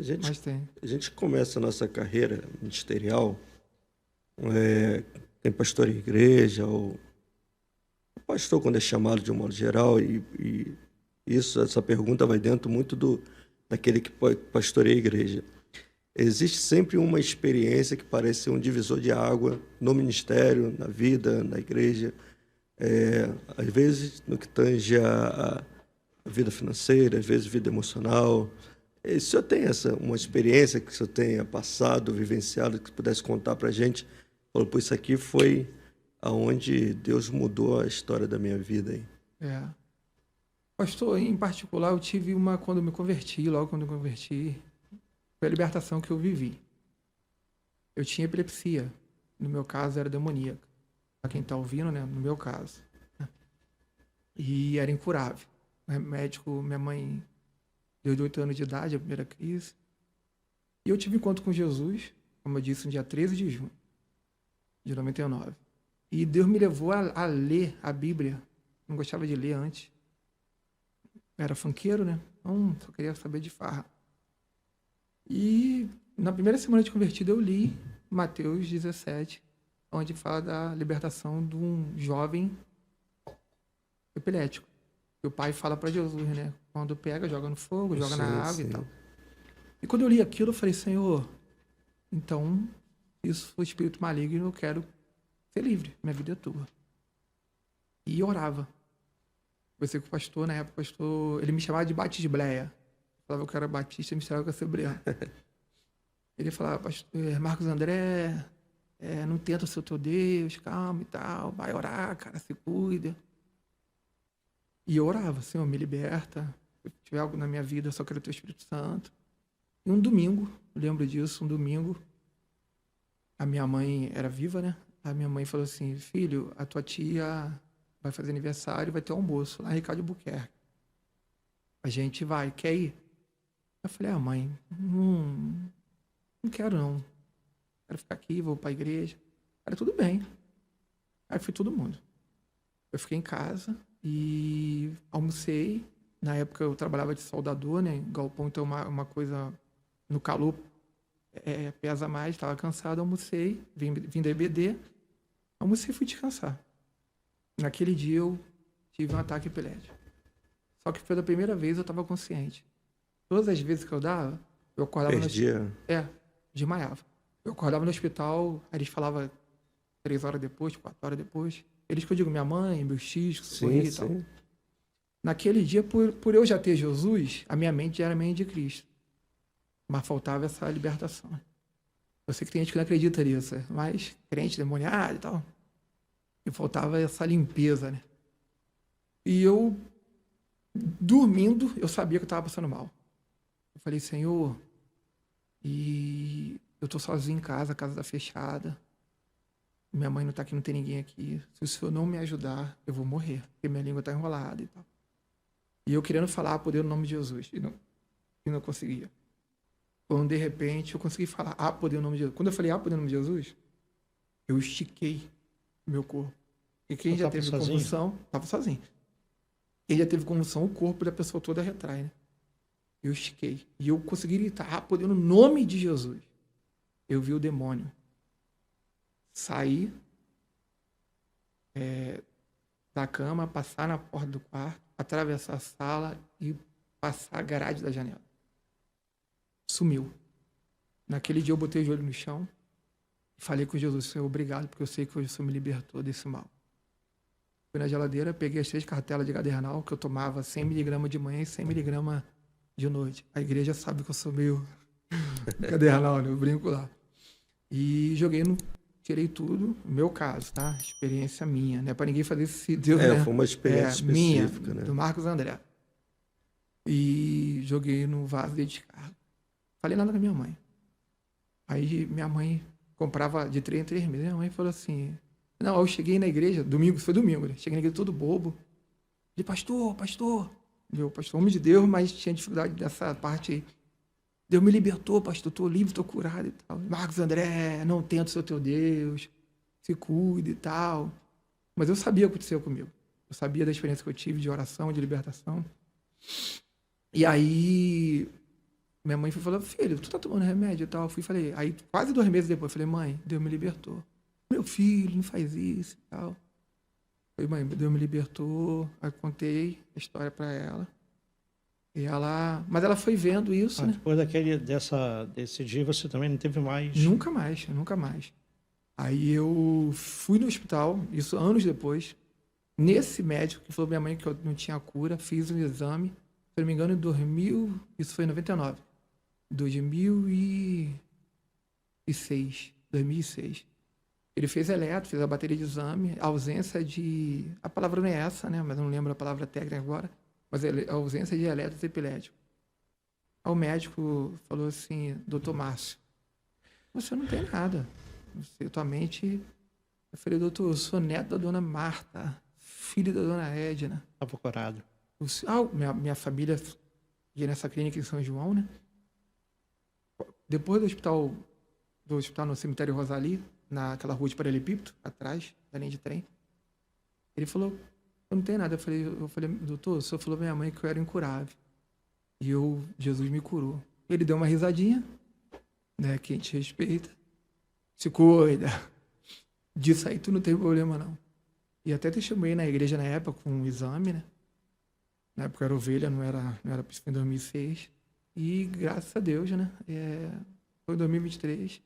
A gente, Mas tem. a gente começa a nossa carreira ministerial, tem pastor em igreja, ou pastor quando é chamado de um modo geral, e essa pergunta vai dentro muito daquele que pastoreia a igreja. Existe sempre uma experiência que parece ser um divisor de água no ministério, na vida, na igreja. Às vezes no que tange a vida financeira, às vezes vida emocional. E o senhor tem uma experiência que o senhor tenha passado, vivenciado, que pudesse contar para a gente? Falou, pô, isso aqui foi aonde Deus mudou a história da minha vida. Hein? É. Pastor, em particular, eu tive uma quando eu me converti, logo quando eu me converti, foi a libertação que eu vivi. Eu tinha epilepsia. No meu caso, era demoníaca. Para quem está ouvindo, né? No meu caso. E era incurável. O médico, minha mãe deu de 8 anos de idade, a primeira crise. E eu tive encontro com Jesus, como eu disse, no dia 13 de junho de 99. E Deus me levou a ler a Bíblia. Não gostava de ler antes. Era funkeiro, né? Então, só queria saber de farra. E na primeira semana de convertido eu li Mateus 17, onde fala da libertação de um jovem epilético. E o pai fala para Jesus, né? Quando pega, joga no fogo, joga na água Sim. e tal. E quando eu li aquilo, eu falei, Senhor, então, isso foi espírito maligno, eu quero ser livre, minha vida é tua. E orava. Conversei com o pastor, na época o pastor, ele me chamava de Batisbleia. Falava que eu era batista e misturava com a Sebreia. Ele falava, Marcos André, não tenta ser o teu Deus, calma e tal, vai orar, cara, se cuida. E eu orava, Senhor, me liberta, se tiver algo na minha vida, eu só quero o teu Espírito Santo. E um domingo, eu lembro disso, um domingo, a minha mãe era viva, né? A minha mãe falou assim, filho, a tua tia vai fazer aniversário, vai ter almoço lá em Ricardo Buquerque. A gente vai, quer ir? Eu falei, mãe, não quero não. Quero ficar aqui, vou para a igreja. Cara, tudo bem. Aí foi todo mundo. Eu fiquei em casa e almocei. Na época eu trabalhava de soldador, né? Galpão, então uma coisa no calor pesa mais, estava cansado, almocei, vim da EBD, almocei e fui descansar. Naquele dia eu tive um ataque epilético. Só que pela primeira vez eu estava consciente. Todas as vezes que eu dava, eu acordava desmaiava. Eu acordava no hospital, aí eles falavam 3 horas depois, 4 horas depois. Eles que eu digo, minha mãe, meus tios, sorri e tal. Naquele dia, por eu já ter Jesus, a minha mente já era mente de Cristo. Mas faltava essa libertação. Eu sei que tem gente que não acredita nisso, mas crente, demoniado e tal. E faltava essa limpeza, né? E eu, dormindo, eu sabia que eu estava passando mal. Eu falei, Senhor, e eu tô sozinho em casa, a casa tá fechada. Minha mãe não tá aqui, não tem ninguém aqui. Se o Senhor não me ajudar, eu vou morrer, porque minha língua tá enrolada e tal. E eu querendo falar poder no nome de Jesus, e não conseguia. Quando, de repente, eu consegui falar poder no nome de Jesus. Quando eu falei poder no nome de Jesus, eu estiquei meu corpo. E quem já teve convulsão, tava sozinho. Quem já teve convulsão, o corpo da pessoa toda retrai, né? Eu estiquei. E eu consegui gritar poder no nome de Jesus. Eu vi o demônio sair da cama, passar na porta do quarto, atravessar a sala e passar a grade da janela. Sumiu. Naquele dia eu botei o joelho no chão e falei com Jesus, Senhor, obrigado, porque eu sei que hoje o Senhor me libertou desse mal. Fui na geladeira, peguei as 3 cartelas de Gadernal, que eu tomava 100 mg de manhã e 100 mg de noite. A igreja sabe que eu sou meio Gadernal, né? Eu brinco lá. E tirei tudo, no meu caso, tá? Experiência minha, né? Pra ninguém fazer esse Deus, né? Foi uma experiência específica, minha, né? do Marcos André. E joguei no vaso de descarga. Falei nada com a minha mãe. Aí minha mãe comprava de 3 em 3 meses. Minha mãe falou assim... Não, eu cheguei na igreja, foi domingo, né? Cheguei na igreja todo bobo. Falei, pastor. Meu pastor, homem de Deus, mas tinha dificuldade dessa parte aí. Deus me libertou, pastor, estou livre, estou curado e tal. Marcos André, não tenta ser o teu Deus, se cuide e tal. Mas eu sabia o que aconteceu comigo. Eu sabia da experiência que eu tive de oração, de libertação. E aí, Minha mãe foi falando, filho, tu tá tomando remédio e tal? Eu fui e falei, aí quase 2 meses depois, eu falei, mãe, Deus me libertou. Meu filho, não faz isso e tal. Eu falei, mãe, Deus me libertou. Aí contei a história pra ela. E ela... Mas ela foi vendo isso, né? Depois desse dia você também não teve mais... Nunca mais, nunca mais. Aí eu fui no hospital, isso anos depois. Nesse médico que falou pra minha mãe que eu não tinha cura, fiz um exame. Se eu não me engano, em 2000, isso foi em 99. 2006. Ele fez eletro, fez a bateria de exame, ausência de... A palavra não é essa, né? Mas eu não lembro a palavra técnica agora. Mas a ausência de elétrons epiléticos. Aí o médico falou assim, doutor Márcio, você não tem nada. Tua mente... Eu falei, doutor, eu sou neto da dona Marta, filho da dona Edna. Estava curado. Minha família ia nessa clínica em São João, né? Depois do hospital no cemitério Rosali, naquela rua de paralelepípedo, atrás da linha de trem, ele falou, eu não tenho nada. Eu falei, doutor, o senhor falou pra minha mãe que eu era incurável. E Jesus me curou. Ele deu uma risadinha, né? Que a gente respeita. Se cuida. Disso aí tu não tem problema, não. E até testemunhei na igreja na época com um exame, né? Na época eu era ovelha, não era em 2006. E graças a Deus, né? Foi em 2023.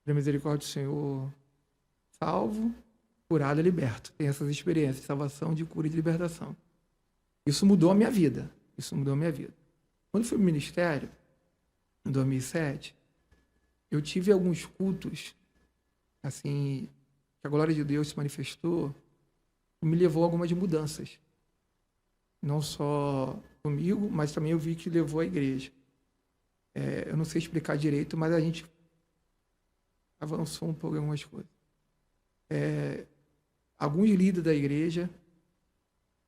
Pela misericórdia do Senhor, salvo, curado e liberto. Tem essas experiências de salvação, de cura e de libertação. Isso mudou a minha vida. Quando fui pro ministério, em 2007, eu tive alguns cultos, assim, que a glória de Deus se manifestou e me levou a algumas mudanças. Não só comigo, mas também eu vi que levou a igreja. Eu não sei explicar direito, mas a gente avançou um pouco em algumas coisas. Alguns líderes da igreja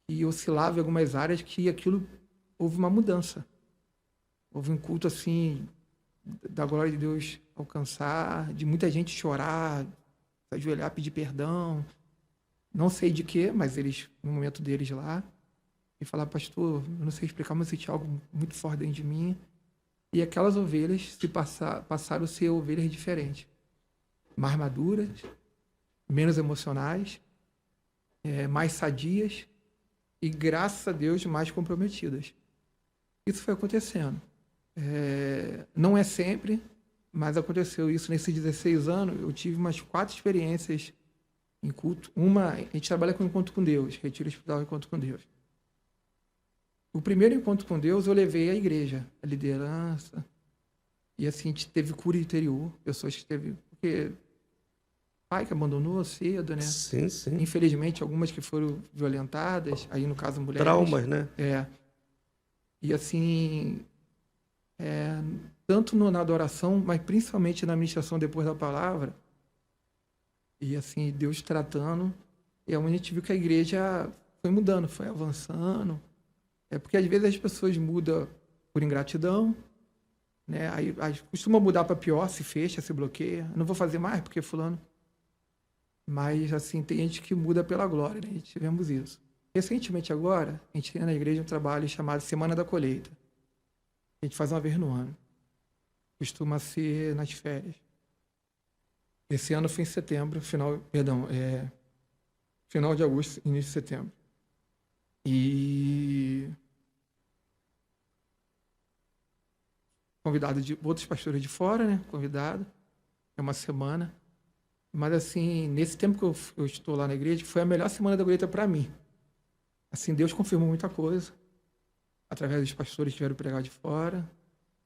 que oscilavam em algumas áreas que aquilo houve uma mudança. Houve um culto assim da glória de Deus alcançar, de muita gente chorar, se ajoelhar, pedir perdão. Não sei de quê, mas eles, no momento deles lá, e falar, pastor, eu não sei explicar, mas eu senti algo muito forte dentro de mim. E aquelas ovelhas passaram a ser ovelhas diferentes. Mais maduras, menos emocionais, mais sadias e, graças a Deus, mais comprometidas. Isso foi acontecendo. Não é sempre, mas aconteceu isso. Nesses 16 anos, eu tive umas 4 experiências em culto. Uma, a gente trabalha com encontro com Deus, retiro espiritual encontro com Deus. O primeiro encontro com Deus eu levei à igreja, a liderança. E assim, a gente teve cura interior, pessoas que teve... Porque pai que abandonou cedo, né? Sim, sim. Infelizmente, algumas que foram violentadas, aí no caso mulheres. Traumas, né? E assim, tanto na adoração, mas principalmente na ministração depois da palavra. E assim, Deus tratando. E é onde a gente viu que a igreja foi mudando, foi avançando. Porque às vezes as pessoas mudam por ingratidão, né? Aí costuma mudar para pior, se fecha, se bloqueia. Não vou fazer mais porque fulano. Mas assim, tem gente que muda pela glória, né? A gente tivemos isso. Recentemente agora, a gente tem na igreja um trabalho chamado Semana da Colheita. A gente faz uma vez no ano. Costuma ser nas férias. Esse ano foi em setembro, final de agosto, início de setembro. E convidado de outros pastores de fora, né? Convidado. É uma semana. Mas assim, nesse tempo que eu estou lá na igreja, foi a melhor semana da colheita para mim. Assim, Deus confirmou muita coisa. Através dos pastores que vieram pregar de fora.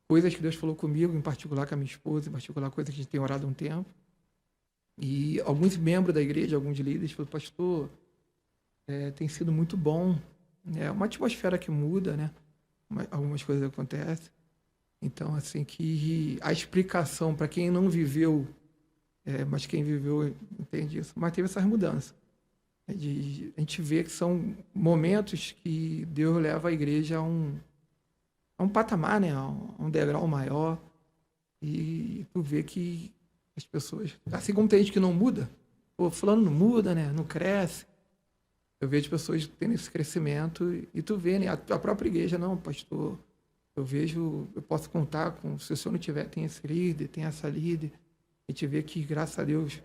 Coisas que Deus falou comigo, em particular com a minha esposa, em particular coisas que a gente tem orado há um tempo. E alguns membros da igreja, alguns líderes, falaram, pastor, tem sido muito bom. É uma atmosfera que muda, né? Algumas coisas acontecem. Então, assim, que a explicação para quem não viveu, mas quem viveu entende isso. Mas teve essas mudanças. A gente vê que são momentos que Deus leva a igreja a um patamar, né? A um degrau maior. E tu vê que as pessoas... Assim como tem gente que não muda, fulano não muda, né? Não cresce. Eu vejo pessoas tendo esse crescimento e tu vê, né? A própria igreja, não, pastor, Eu posso contar com, se o senhor não tiver, tem esse líder, tem essa líder. A gente vê que, graças a Deus,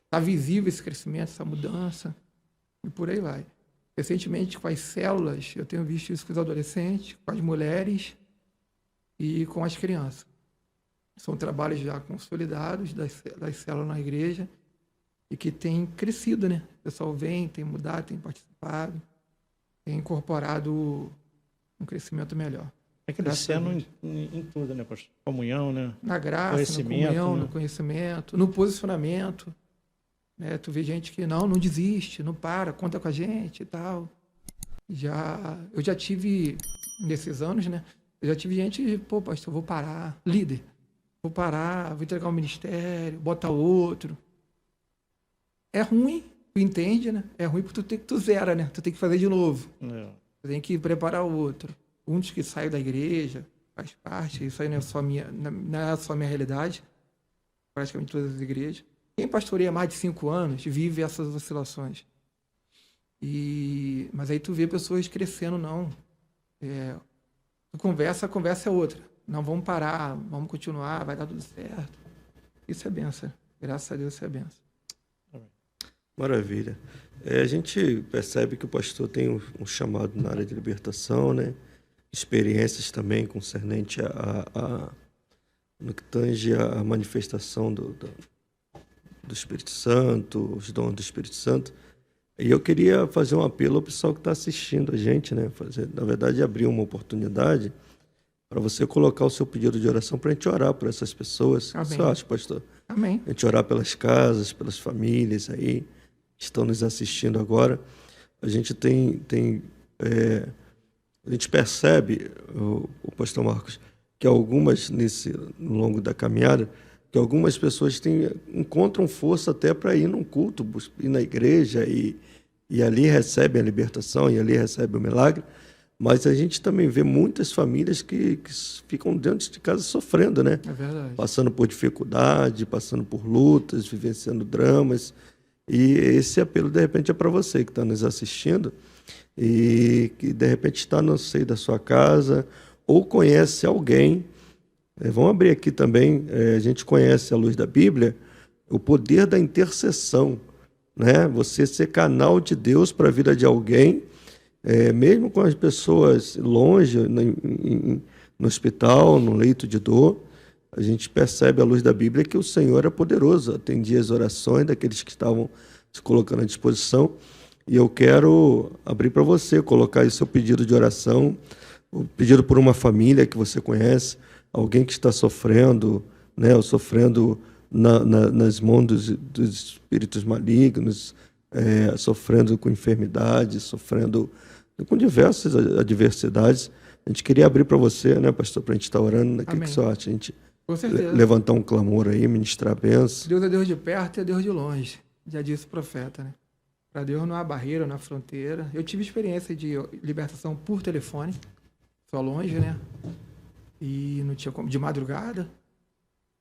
está visível esse crescimento, essa mudança, e por aí vai. Recentemente, com as células, eu tenho visto isso com os adolescentes, com as mulheres e com as crianças. São trabalhos já consolidados das células na igreja e que têm crescido, né? O pessoal vem, tem mudado, tem participado, tem incorporado um crescimento melhor. É crescendo em tudo, né, pastor? Comunhão, né? Na graça, na comunhão, no conhecimento, no posicionamento. Né? Tu vê gente que não desiste, não para, conta com a gente e tal. Eu já tive, nesses anos, né? Eu já tive gente, pô, pastor, vou parar, líder, vou parar, vou entregar o ministério, bota outro. É ruim, tu entende, né? É ruim porque tu zera, né? Tu tem que fazer de novo. Tu tem que preparar o outro. Uns que saem da igreja, faz parte, isso aí não é só minha realidade, praticamente todas as igrejas. Quem pastoreia mais de 5 anos vive essas oscilações. Mas aí tu vê pessoas crescendo, não. A conversa é outra. Não, vamos parar, vamos continuar, vai dar tudo certo. Isso é bênção. Graças a Deus, isso é bênção. Maravilha. A gente percebe que o pastor tem um chamado na área de libertação, né? Experiências também concernente no que tange a manifestação do Espírito Santo, os dons do Espírito Santo. E eu queria fazer um apelo ao pessoal que está assistindo a gente, né? Na verdade, abrir uma oportunidade para você colocar o seu pedido de oração para a gente orar por essas pessoas. Amém. O que você acha, pastor? Amém. A gente orar pelas casas, pelas famílias aí que estão nos assistindo agora. A gente a gente percebe, o pastor Marcos, que algumas, no longo da caminhada, que algumas pessoas encontram força até para ir num culto, ir na igreja e ali recebem a libertação, e ali recebem o milagre, mas a gente também vê muitas famílias que ficam dentro de casa sofrendo, né? É verdade. Passando por dificuldade, passando por lutas, vivenciando dramas. E esse apelo, de repente, é para você que está nos assistindo e que, de repente, está no seio da sua casa ou conhece alguém. Vamos abrir aqui também, a gente conhece, à luz da Bíblia, o poder da intercessão, né? Você ser canal de Deus para a vida de alguém, mesmo com as pessoas longe, no hospital, no leito de dor, a gente percebe, à luz da Bíblia, que o Senhor é poderoso, atendia as orações daqueles que estavam se colocando à disposição. E eu quero abrir para você, colocar aí seu pedido de oração, o pedido por uma família que você conhece, alguém que está sofrendo, né, ou sofrendo nas mãos dos espíritos malignos, sofrendo com enfermidades, sofrendo com diversas adversidades. A gente queria abrir para você, né, pastor, para a gente estar orando. O que você acha? A gente levantar um clamor aí, ministrar a bênção. Deus é Deus de perto e é Deus de longe. Já disse o profeta, né? Para Deus não há barreira, não há fronteira. Eu tive experiência de libertação por telefone, só longe, né? E não tinha como. De madrugada,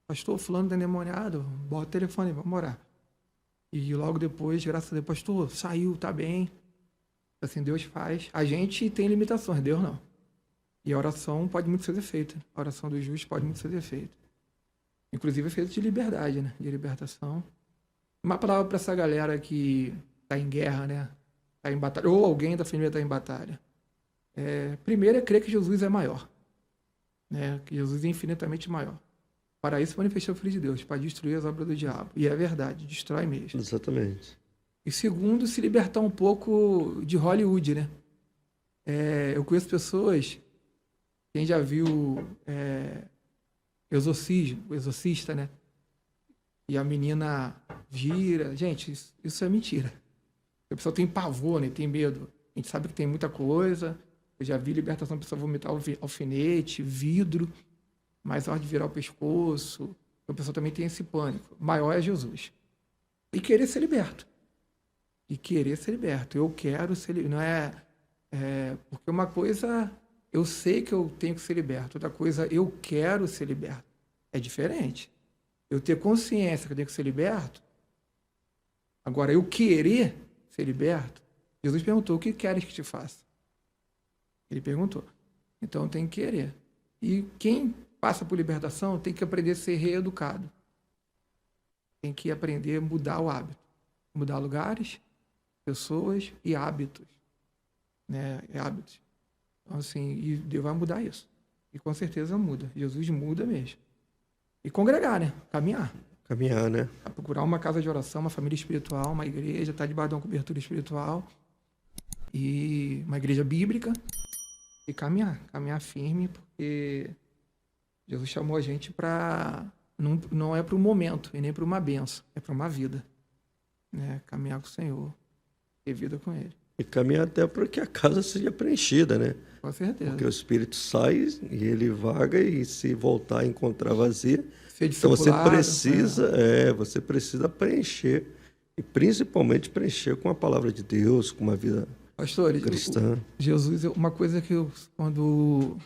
pastor, fulano tá endemoniado, bota o telefone, vamos orar. E logo depois, graças a Deus, pastor, saiu, tá bem. Assim, Deus faz. A gente tem limitações, Deus não. E a oração pode muito ser feita. A oração do justo pode muito ser feita. Inclusive, é feita de liberdade, né? De libertação. Uma palavra para essa galera que está em guerra, né? Está em batalha, ou alguém da família está em batalha. Primeiro é crer que Jesus é maior. Né? Que Jesus é infinitamente maior. Para isso manifestou o Filho de Deus, para destruir as obras do diabo. E é verdade, destrói mesmo. Exatamente. E segundo, se libertar um pouco de Hollywood, né? Eu conheço pessoas, quem já viu Exorcista, né? E a menina vira. Gente, isso é mentira. A pessoa tem pavor, né? Tem medo. A gente sabe que tem muita coisa. Eu já vi libertação, a pessoa vomitar alfinete, vidro, mas na hora de virar o pescoço, a pessoa também tem esse pânico. Maior é Jesus. E querer ser liberto. Eu quero ser liberto. Não porque uma coisa, eu sei que eu tenho que ser liberto. Outra coisa, eu quero ser liberto. É diferente. Eu ter consciência que eu tenho que ser liberto. Agora, eu querer ser liberto. Jesus perguntou, o que queres que te faça? Ele perguntou. Então, tem que querer. E quem passa por libertação tem que aprender a ser reeducado. Tem que aprender a mudar o hábito. Mudar lugares, pessoas e hábitos. Né? Hábitos. Então, assim, e Deus vai mudar isso. E com certeza muda. Jesus muda mesmo. E congregar, né? Caminhar. Caminhar, né? Procurar uma casa de oração, uma família espiritual, uma igreja, estar debaixo de uma cobertura espiritual. E uma igreja bíblica. E caminhar. Caminhar firme, porque Jesus chamou a gente para... Não é para um momento e nem para uma benção. É para uma vida. Né? Caminhar com o Senhor. Ter vida com Ele. E caminhar até para que a casa seja preenchida, né? Com certeza. Porque o espírito sai e ele vaga, e se voltar a encontrar vazia, Ser então discipulado, você precisa preencher, e principalmente preencher com a palavra de Deus, com uma vida Pastor, cristã. Jesus, uma coisa que quando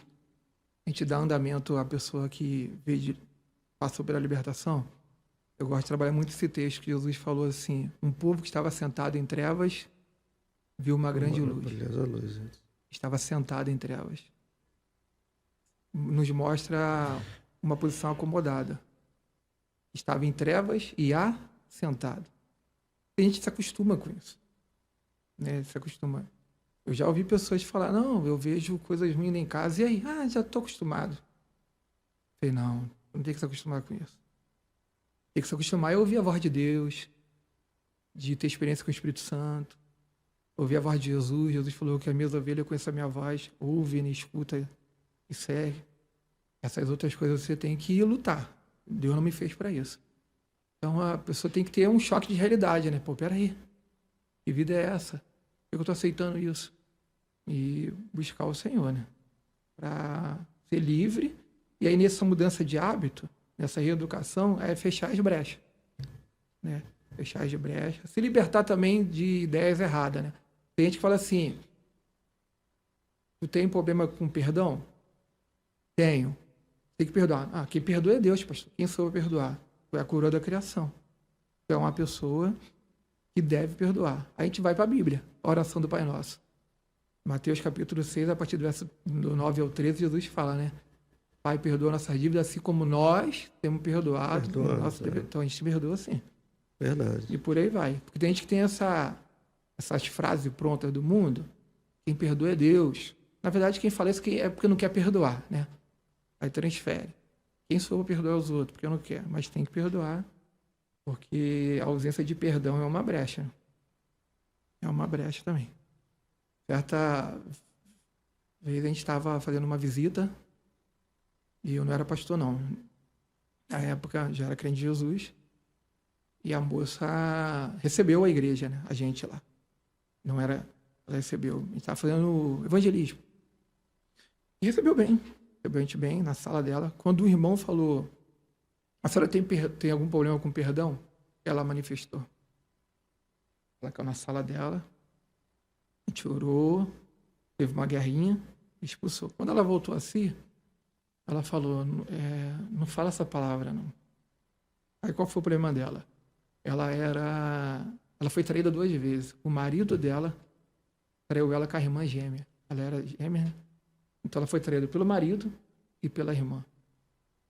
a gente dá andamento à pessoa que passou pela libertação, eu gosto de trabalhar muito esse texto que Jesus falou assim: um povo que estava sentado em trevas viu uma grande luz. Beleza, luz. Estava sentado em trevas. Nos mostra uma posição acomodada. Estava em trevas e assentado. A gente se acostuma com isso. Né? Se acostuma. Eu já ouvi pessoas falar: não, eu vejo coisas ruins em casa, e aí? Já estou acostumado. Falei: não tem que se acostumar com isso. Tem que se acostumar a ouvir a voz de Deus, de ter experiência com o Espírito Santo, ouvir a voz de Jesus. Jesus falou que as minhas ovelhas conhecem a minha voz, ouve, né, escuta e segue. Essas outras coisas você tem que lutar. Deus não me fez para isso. Então a pessoa tem que ter um choque de realidade, né? Pô, peraí, que vida é essa? Por que eu estou aceitando isso? E buscar o Senhor, né? Para ser livre. E aí, nessa mudança de hábito, nessa reeducação, é fechar as brechas. Né? Fechar as brechas. Se libertar também de ideias erradas, né? Tem gente que fala assim: tu tem problema com perdão? Tenho. Tem que perdoar. Quem perdoa é Deus, pastor. Quem sou eu perdoar? Tu é a coroa da criação. Tu é uma pessoa que deve perdoar. Aí a gente vai para a Bíblia, a oração do Pai Nosso. Mateus capítulo 6, a partir do verso do 9 ao 13, Jesus fala, né? Pai, perdoa nossas dívidas, assim como nós temos perdoado. Então a gente perdoa, sim. Verdade. E por aí vai. Porque tem gente que tem essas frases prontas do mundo: quem perdoa é Deus. Na verdade, quem fala isso é porque não quer perdoar, né? Aí transfere. Quem sou eu perdoar os outros? Porque eu não quero. Mas tem que perdoar, porque a ausência de perdão é uma brecha. É uma brecha também. Certa vez a gente estava fazendo uma visita, e eu não era pastor, não. Na época já era crente de Jesus. E a moça recebeu a igreja, né? A gente lá. Não era... Ela recebeu. A gente estava fazendo evangelismo. E recebeu bem. Recebeu a gente bem na sala dela. Quando o irmão falou: a senhora tem algum problema com perdão? Ela manifestou. Ela caiu na sala dela. A gente orou. Teve uma guerrinha. Expulsou. Quando ela voltou a si, ela falou: não fala essa palavra, não. Aí qual foi o problema dela? Ela foi traída 2 vezes. O marido dela traiu ela com a irmã gêmea. Ela era gêmea, né? Então ela foi traída pelo marido e pela irmã.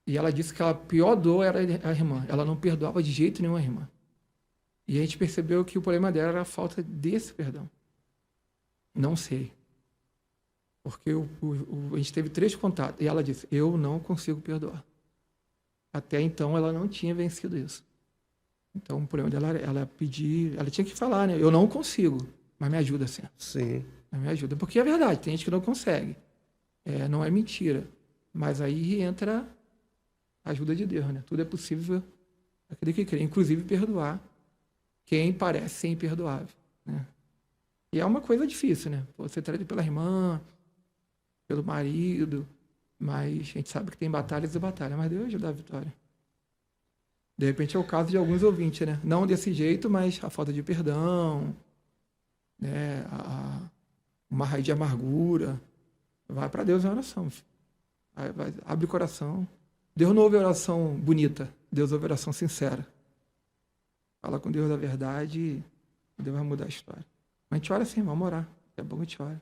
E ela disse que a pior dor era a irmã. Ela não perdoava de jeito nenhum a irmã. E a gente percebeu que o problema dela era a falta desse perdão. Não sei. Porque a gente teve 3 contatos. E ela disse: eu não consigo perdoar. Até então ela não tinha vencido isso. Então o problema dela, ela tinha que falar, né? Eu não consigo, mas me ajuda, assim. Sim. Mas me ajuda. Porque é verdade, tem gente que não consegue. Não é mentira. Mas aí entra a ajuda de Deus, né? Tudo é possível aquele que crê, inclusive perdoar quem parece ser imperdoável, né? E é uma coisa difícil, né? Você traído pela irmã, pelo marido, mas a gente sabe que tem batalhas e batalhas, mas Deus dá a vitória. De repente é o caso de alguns ouvintes, né? Não desse jeito, mas a falta de perdão, né? Uma raiz de amargura. Vai para Deus em oração. Abre o coração. Deus não ouve oração bonita, Deus ouve oração sincera. Fala com Deus da verdade e Deus vai mudar a história. Mas a gente ora sim, vamos orar. É bom que a gente ora.